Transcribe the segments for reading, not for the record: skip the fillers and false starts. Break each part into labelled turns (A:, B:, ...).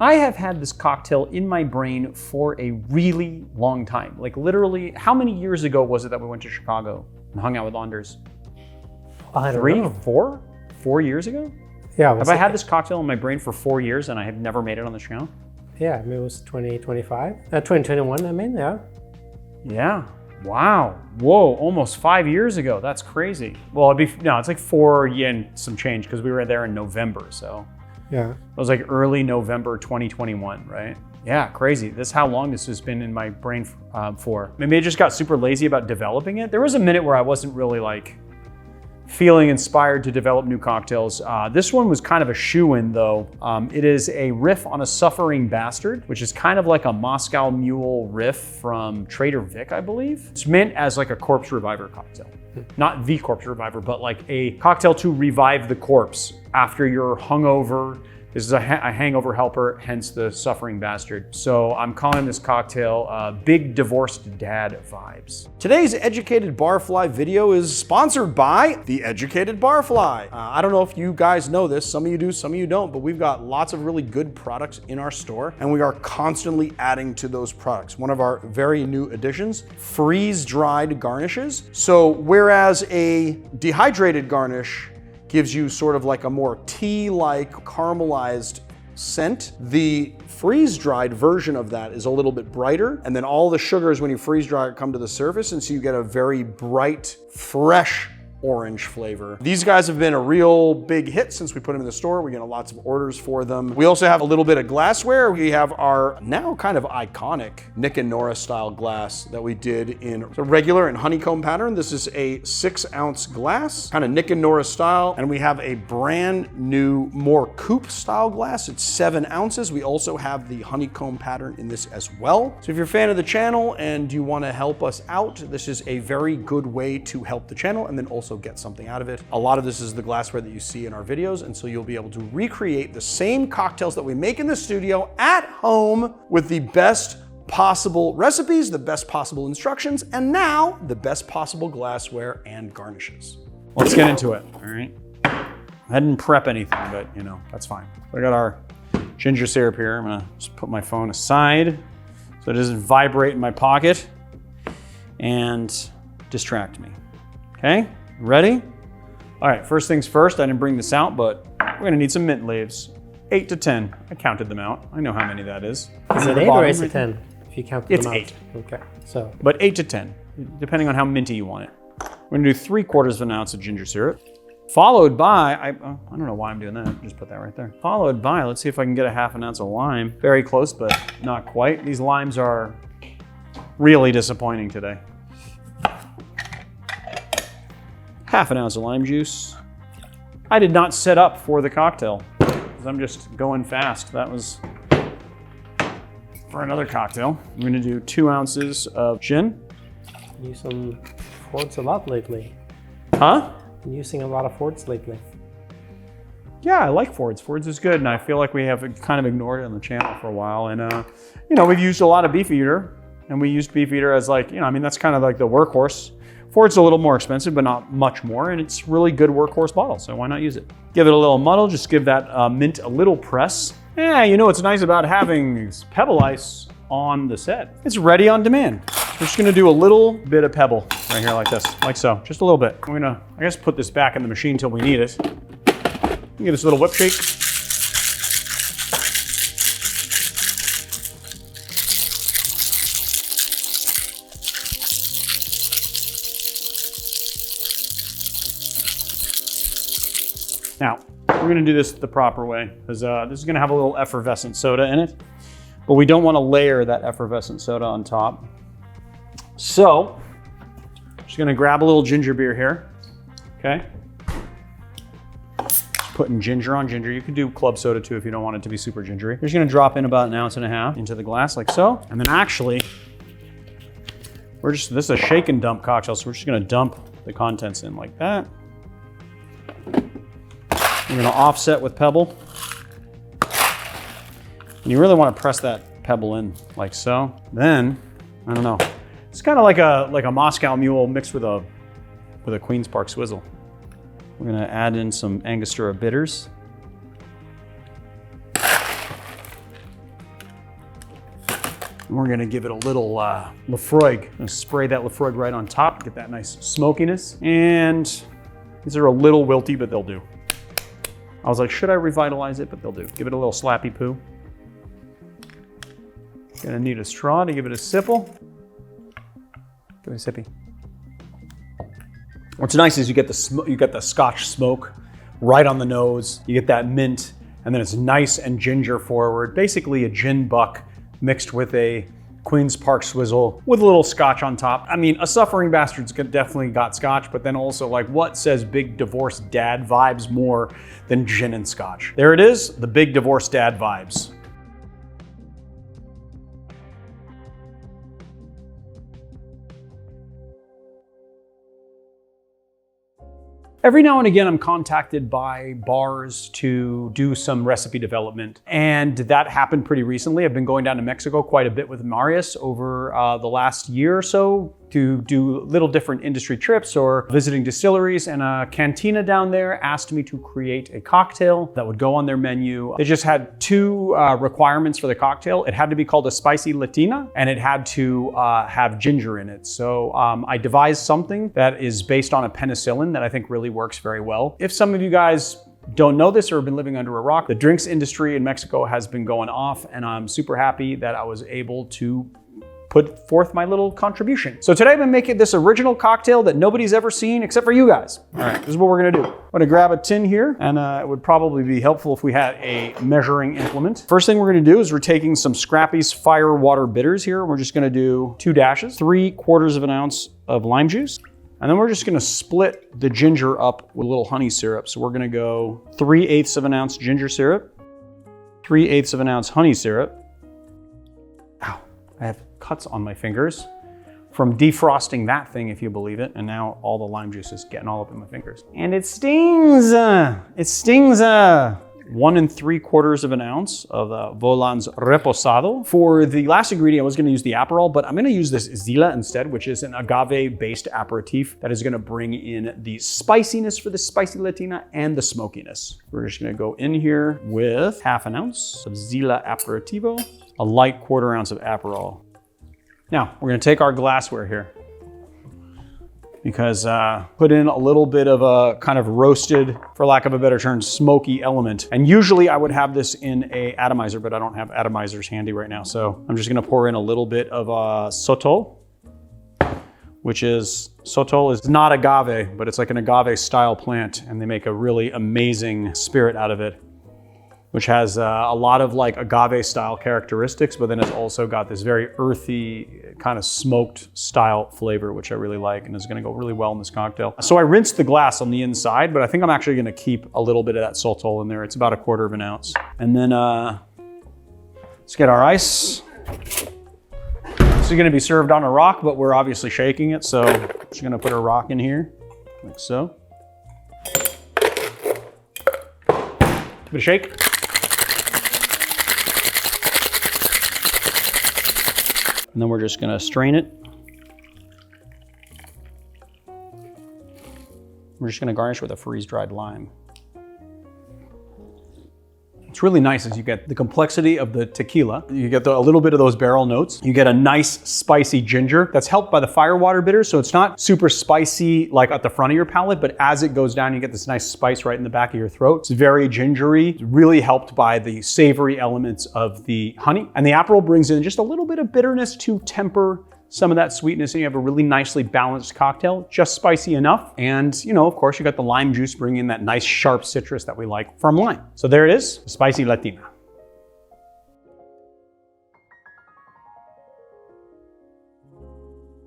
A: I have had this cocktail in my brain for a really long time. Like literally, how many years ago was it that we went to Chicago and hung out with Anders?
B: I don't know.
A: 4 years ago?
B: Yeah.
A: Have I had this cocktail in my brain for 4 years and I have never made it on the channel?
B: Yeah, I mean, it was 2021, I mean, yeah.
A: Yeah. Wow. Whoa, almost 5 years ago. That's crazy. Well, it's like 4 and some change because we were there in November, so.
B: Yeah.
A: It was like early November 2021, right? Yeah, crazy. This is how long this has been in my brain for. Maybe I just got super lazy about developing it. There was a minute where I wasn't really like feeling inspired to develop new cocktails. This one was kind of a shoo-in though. It is a riff on a Suffering Bastard, which is kind of like a Moscow Mule riff from Trader Vic, I believe. It's meant as like a corpse reviver cocktail. Not the corpse reviver, but like a cocktail to revive the corpse after you're hungover. This is a hangover helper, hence the Suffering Bastard. So I'm calling this cocktail Big Divorced Dad Vibes. Today's Educated Barfly video is sponsored by The Educated Barfly. I don't know if you guys know this, some of you do, some of you don't, but we've got lots of really good products in our store and we are constantly adding to those products. One of our very new additions, freeze-dried garnishes. So whereas a dehydrated garnish gives you sort of like a more tea-like caramelized scent, the freeze-dried version of that is a little bit brighter, and then all the sugars when you freeze dry it come to the surface, and so you get a very bright, fresh orange flavor. These guys have been a real big hit since we put them in the store. We get lots of orders for them. We also have a little bit of glassware. We have our now kind of iconic Nick and Nora style glass that we did in a regular and honeycomb pattern. This is a 6-ounce glass, kind of Nick and Nora style. And we have a brand new, more coupe style glass. It's 7 ounces. We also have the honeycomb pattern in this as well. So if you're a fan of the channel and you want to help us out, this is a very good way to help the channel and then also get something out of it. A lot of this is the glassware that you see in our videos, and so you'll be able to recreate the same cocktails that we make in the studio at home with the best possible recipes, the best possible instructions, and now the best possible glassware and garnishes. Let's get into it, all right? I didn't prep anything, but you know, that's fine. So I got our ginger syrup here. I'm gonna just put my phone aside so it doesn't vibrate in my pocket and distract me, okay? Ready? All right, first things first, I didn't bring this out, but we're gonna need some mint leaves. 8 to 10, I counted them out. I know how many that is.
B: Is it 8 or is it 10? If you count them out.
A: It's 8.
B: Okay, so.
A: But 8 to 10, depending on how minty you want it. We're gonna do 3/4 of an ounce of ginger syrup, followed by, I don't know why I'm doing that, just put that right there. Followed by, let's see if I can get a 1/2 ounce of lime. Very close, but not quite. These limes are really disappointing today. 1/2 ounce of lime juice. I did not set up for the cocktail because I'm just going fast. That was for another cocktail. I'm gonna do 2 ounces of gin.
B: You use some Fords a lot lately.
A: Huh?
B: I'm using a lot of Fords lately.
A: Yeah, I like Fords. Fords is good, and I feel like we have kind of ignored it on the channel for a while. And you know, we've used a lot of Beefeater, and we used Beefeater as like, you know, I mean, that's kind of like the workhorse. Ford's a little more expensive, but not much more, and it's really good workhorse bottle, so why not use it? Give it a little muddle, just give that mint a little press. Yeah, you know what's nice about having pebble ice on the set? It's ready on demand. We're just gonna do a little bit of pebble right here like this, like so, just a little bit. We're gonna, I guess, put this back in the machine till we need it. Give this a little whip shake. Now, we're gonna do this the proper way because this is gonna have a little effervescent soda in it, but we don't wanna layer that effervescent soda on top. So, just gonna grab a little ginger beer here, okay? Just putting ginger on ginger. You could do club soda too if you don't want it to be super gingery. You're just gonna drop in about 1.5 ounces into the glass like so. And then actually, this is a shake and dump cocktail, so we're just gonna dump the contents in like that. We're gonna offset with pebble. And you really wanna press that pebble in like so. Then, I don't know. It's kind of like a Moscow Mule mixed with a Queen's Park Swizzle. We're gonna add in some Angostura Bitters. We're gonna give it a little Laphroaig. I'm gonna spray that Laphroaig right on top, get that nice smokiness. And these are a little wilty, but they'll do. I was like, should I revitalize it? But they'll do. Give it a little slappy poo. Gonna need a straw to give it a sipple. Give it a sippy. What's nice is you get the Scotch smoke right on the nose. You get that mint, and then it's nice and ginger forward. Basically a gin buck mixed with a Queen's Park Swizzle with a little Scotch on top. I mean, a Suffering Bastard's definitely got Scotch, but then also like what says big divorced dad vibes more than gin and Scotch? There it is, the big divorced dad vibes. Every now and again, I'm contacted by bars to do some recipe development, and that happened pretty recently. I've been going down to Mexico quite a bit with Marius over the last year or so to do little different industry trips or visiting distilleries, and a cantina down there asked me to create a cocktail that would go on their menu. They just had two requirements for the cocktail. It had to be called a spicy Latina, and it had to have ginger in it. So I devised something that is based on a penicillin that I think really works very well. If some of you guys don't know this or have been living under a rock, the drinks industry in Mexico has been going off, and I'm super happy that I was able to put forth my little contribution. So today I've been making this original cocktail that nobody's ever seen except for you guys. All right, this is what we're gonna do. I'm gonna grab a tin here, and it would probably be helpful if we had a measuring implement. First thing we're gonna do is we're taking some Scrappy's Firewater Bitters here. We're just gonna do 2 dashes, 3/4 of an ounce of lime juice. And then we're just gonna split the ginger up with a little honey syrup. So we're gonna go 3/8 of an ounce ginger syrup, 3/8 of an ounce honey syrup. Ow, I have cuts on my fingers from defrosting that thing, if you believe it. And now all the lime juice is getting all up in my fingers. And it stings, it stings. 1 3/4 of an ounce of the Volans Reposado. For the last ingredient, I was gonna use the Aperol, but I'm gonna use this Xila instead, which is an agave-based aperitif that is gonna bring in the spiciness for the spicy Latina and the smokiness. We're just gonna go in here with 1/2 an ounce of Xila Aperitivo, a light 1/4 ounce of Aperol. Now, we're gonna take our glassware here, because put in a little bit of a kind of roasted, for lack of a better term, smoky element. And usually I would have this in a atomizer, but I don't have atomizers handy right now. So I'm just gonna pour in a little bit of Sotol, Sotol is not agave, but it's like an agave style plant, and they make a really amazing spirit out of it, which has a lot of like agave style characteristics, but then it's also got this very earthy, kind of smoked style flavor, which I really like, and is gonna go really well in this cocktail. So I rinsed the glass on the inside, but I think I'm actually gonna keep a little bit of that Sotol in there. It's about 1/4 of an ounce. And then let's get our ice. This is gonna be served on a rock, but we're obviously shaking it, so I'm just gonna put a rock in here, like so. Give it a shake. And then we're just gonna strain it. We're just gonna garnish with a freeze-dried lime. What's really nice is you get the complexity of the tequila. You get a little bit of those barrel notes. You get a nice spicy ginger that's helped by the Firewater bitters. So it's not super spicy like at the front of your palate, but as it goes down, you get this nice spice right in the back of your throat. It's very gingery. It's really helped by the savory elements of the honey. And the Aperol brings in just a little bit of bitterness to temper some of that sweetness, and you have a really nicely balanced cocktail, just spicy enough. And, you know, of course, you got the lime juice bringing in that nice sharp citrus that we like from lime. So there it is, spicy Latina.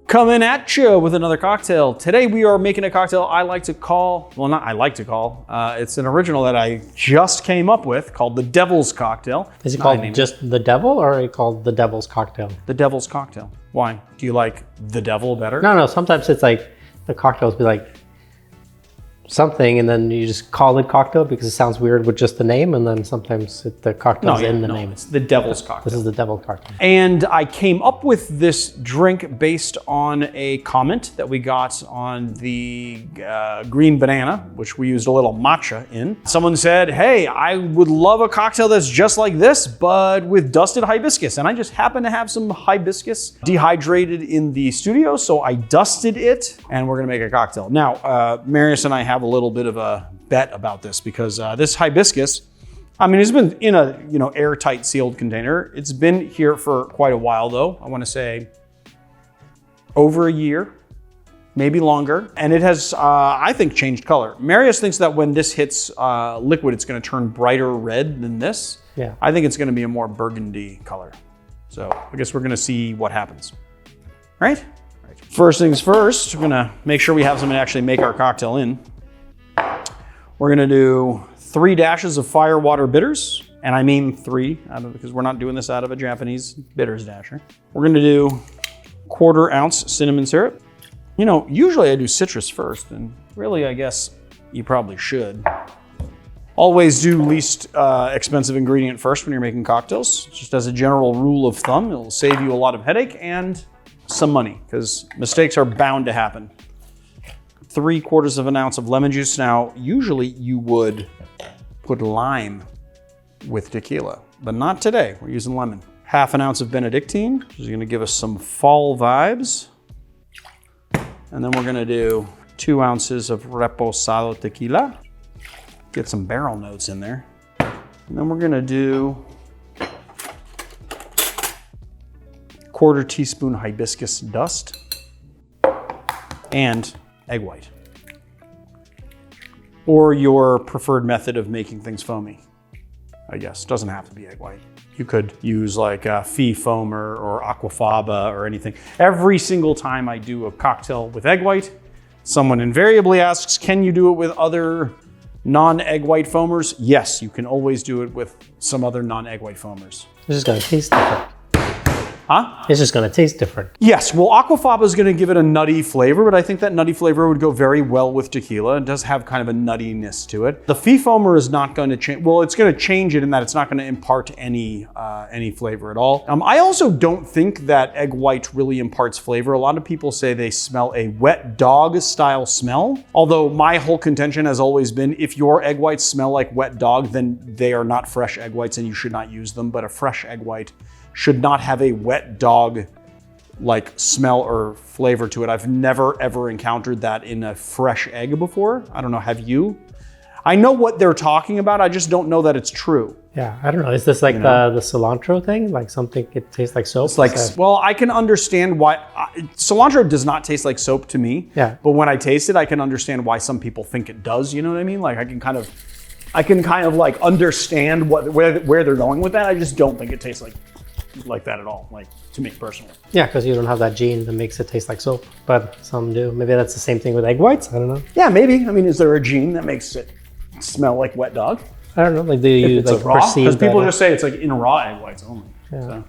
A: Coming at you with another cocktail. Today we are making a cocktail I like to call, well, not I like to call, it's an original that I just came up with called the Devil's Cocktail.
B: Is it called just the Devil, or is it called the Devil's Cocktail?
A: The Devil's Cocktail. Why? Do you like the devil better?
B: No, sometimes it's like the cocktails be like something, and then you just call it cocktail because it sounds weird with just the name, and then sometimes the cocktail's in the name.
A: It's the devil's cocktail.
B: This is the devil cocktail.
A: And I came up with this drink based on a comment that we got on the green banana, which we used a little matcha in. Someone said, hey, I would love a cocktail that's just like this, but with dusted hibiscus. And I just happen to have some hibiscus dehydrated in the studio, so I dusted it, and we're gonna make a cocktail. Now, Marius and I have a little bit of a bet about this because this hibiscus, I mean, it's been in a airtight sealed container. It's been here for quite a while though. I want to say over a year, maybe longer. And it has, I think, changed color. Marius thinks that when this hits liquid, it's going to turn brighter red than this.
B: Yeah.
A: I think it's going to be a more burgundy color. So I guess we're going to see what happens. Right? First things first, we're going to make sure we have something to actually make our cocktail in. We're gonna do 3 dashes of Firewater bitters, and I mean 3, because we're not doing this out of a Japanese bitters dasher. We're gonna do 1/4 ounce cinnamon syrup. Usually I do citrus first, and really I guess you probably should. Always do least expensive ingredient first when you're making cocktails. Just as a general rule of thumb, it'll save you a lot of headache and some money, because mistakes are bound to happen. 3/4 ounce of lemon juice. Now, usually you would put lime with tequila, but not today. We're using lemon. 1/2 ounce of Benedictine, which is gonna give us some fall vibes. And then we're gonna do 2 ounces of Reposado tequila. Get some barrel notes in there. And then we're gonna do 1/4 teaspoon hibiscus dust and egg white, or your preferred method of making things foamy, I guess. Doesn't have to be egg white. You could use like a Fee Foamer or Aquafaba or anything. Every single time I do a cocktail with egg white, someone invariably asks, can you do it with other non-egg white foamers? Yes, you can always do it with some other non-egg white foamers.
B: This is gonna taste different.
A: Huh?
B: It's just gonna taste different.
A: Yes, well, Aquafaba is gonna give it a nutty flavor, but I think that nutty flavor would go very well with tequila. It does have kind of a nuttiness to it. The Fee Foamer is not gonna change, well, it's gonna change it in that it's not gonna impart any flavor at all. I also don't think that egg white really imparts flavor. A lot of people say they smell a wet dog style smell. Although my whole contention has always been, if your egg whites smell like wet dog, then they are not fresh egg whites and you should not use them, but a fresh egg white should not have a wet dog like smell or flavor to it. I've never ever encountered that in a fresh egg before. I don't know, have you? I know what they're talking about, I just don't know that it's true.
B: Yeah, I don't know. Is this like the cilantro thing? Like something, it tastes like soap?
A: It's like, well, I can understand why, cilantro does not taste like soap to me.
B: Yeah.
A: But when I taste it, I can understand why some people think it does, you know what I mean? Like I can kind of like understand where they're going with that. I just don't think it tastes like that at all, like to me personally.
B: Yeah, because you don't have that gene that makes it taste like soap, but some do. Maybe that's the same thing with egg whites, I don't know.
A: Yeah, maybe. I mean, is there a gene that makes it smell like wet dog?
B: I don't know, like do you like perceive
A: because people
B: that?
A: just say it's like in raw egg whites only.
B: Yeah.
A: So.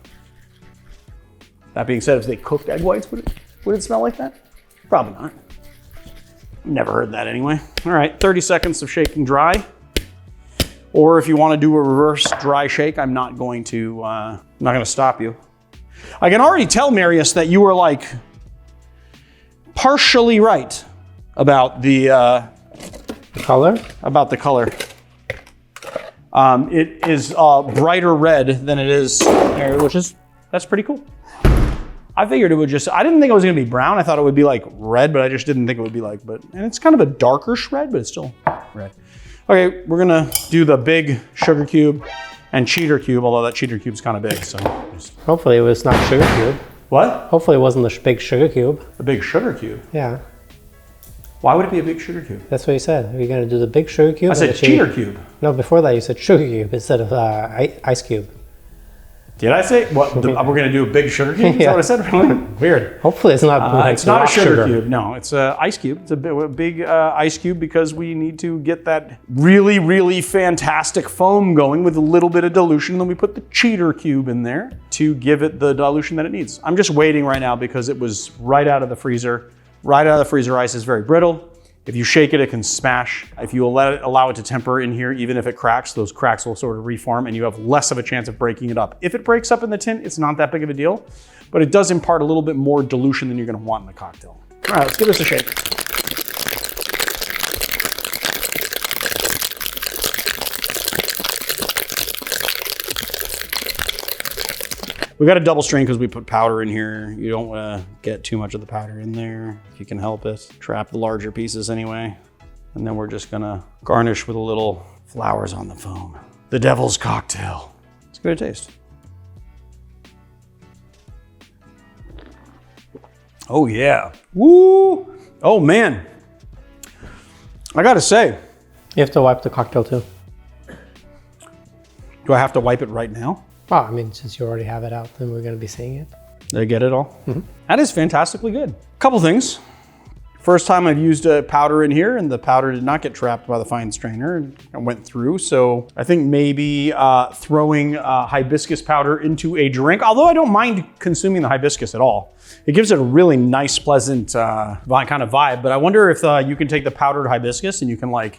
A: That being said, if they cooked egg whites, would it smell like that? Probably not. Never heard that anyway. All right, 30 seconds of shaking dry. Or if you want to do a reverse dry shake, I'm not going to stop you. I can already tell, Marius, that you were like partially right about the
B: color.
A: About the color. It is brighter red than it is there, that's pretty cool. I figured it would I didn't think it was gonna be brown. I thought it would be like red, but I just didn't think it would be like, and it's kind of a darker red, but it's still red. Okay, we're gonna do the big sugar cube and cheater cube, although that cheater cube's kind of big, so.
B: Hopefully it was not sugar cube.
A: What?
B: Hopefully it wasn't the big sugar cube.
A: A big sugar cube?
B: Yeah.
A: Why would it be a big sugar cube?
B: That's what you said. Are you gonna do the big sugar cube?
A: I said cheater cube.
B: No, before that you said sugar cube instead of ice cube.
A: Did I say what? We're gonna do a big sugar cube? Is that what I said? Really? Weird.
B: Hopefully it's not.
A: It's not a sugar cube. No, it's an ice cube. It's a big ice cube because we need to get that really, really fantastic foam going with a little bit of dilution. Then we put the cheater cube in there to give it the dilution that it needs. I'm just waiting right now because it was right out of the freezer. Right out of the freezer, ice is very brittle. If you shake it, it can smash. If you allow it to temper in here, even if it cracks, those cracks will sort of reform and you have less of a chance of breaking it up. If it breaks up in the tin, it's not that big of a deal, but it does impart a little bit more dilution than you're gonna want in the cocktail. All right, let's give this a shake. We got a double strain because we put powder in here. You don't want to get too much of the powder in there if you can help it. Trap the larger pieces anyway. And then we're just gonna garnish with a little flowers on the foam. The devil's cocktail. Let's give it a taste. Oh yeah. Woo! Oh man. I gotta say.
B: You have to wipe the cocktail too.
A: Do I have to wipe it right now?
B: Well, I mean, since you already have it out, then we're going to be seeing it.
A: Did I get it all? Mm-hmm. That is fantastically good. Couple things. First time I've used a powder in here and the powder did not get trapped by the fine strainer and went through. So I think maybe throwing hibiscus powder into a drink, although I don't mind consuming the hibiscus at all. It gives it a really nice, pleasant kind of vibe. But I wonder if you can take the powdered hibiscus and you can like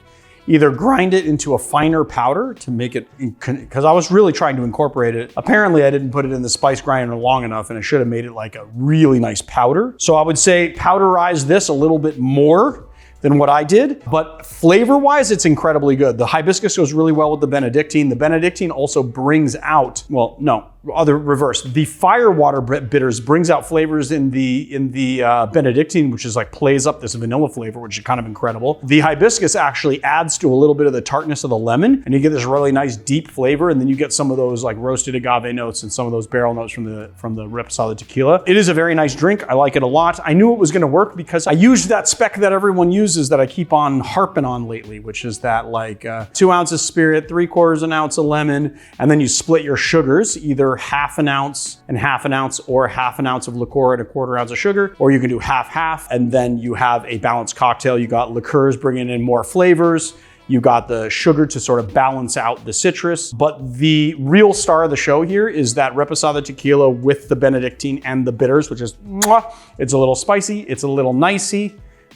A: either grind it into a finer powder to make it, because I was really trying to incorporate it. Apparently I didn't put it in the spice grinder long enough and I should have made it like a really nice powder. So I would say powderize this a little bit more than what I did, but flavor-wise, it's incredibly good. The hibiscus goes really well with the Benedictine. The Benedictine also brings out, well, no, other reverse. The Firewater bitters brings out flavors in the Benedictine, which is like plays up this vanilla flavor, which is kind of incredible. The hibiscus actually adds to a little bit of the tartness of the lemon, and you get this really nice deep flavor, and then you get some of those like roasted agave notes and some of those barrel notes from the Reposado tequila. It is a very nice drink. I like it a lot. I knew it was gonna work because I used that spec that everyone uses that I keep on harping on lately, which is that like 2 ounces spirit, 3/4 an ounce of lemon, and then you split your sugars, either half an ounce and half an ounce or half an ounce of liqueur and 1/4 ounce of sugar, or you can do half, and then you have a balanced cocktail. You got liqueurs bringing in more flavors. You got the sugar to sort of balance out the citrus. But the real star of the show here is that Reposado tequila with the Benedictine and the bitters, which is, mwah, it's a little spicy, it's a little nicey.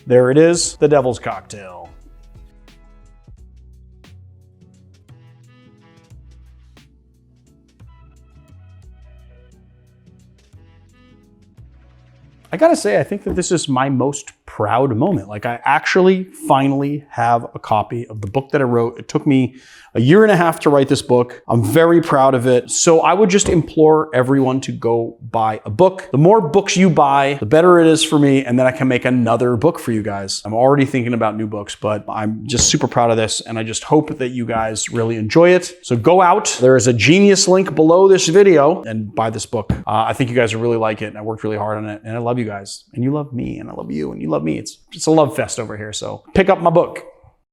A: There it is, the devil's cocktail. I gotta say, I think that this is my most proud moment. Like I actually finally have a copy of the book that I wrote. It took me a 1.5 years to write this book. I'm very proud of it. So I would just implore everyone to go buy a book. The more books you buy, the better it is for me. And then I can make another book for you guys. I'm already thinking about new books, but I'm just super proud of this. And I just hope that you guys really enjoy it. So go out. There is a Genius link below this video and buy this book. I think you guys will really like it. And I worked really hard on it. And I love you guys. And you love me. And I love you. And you love me. It's a love fest over here. So pick up my book.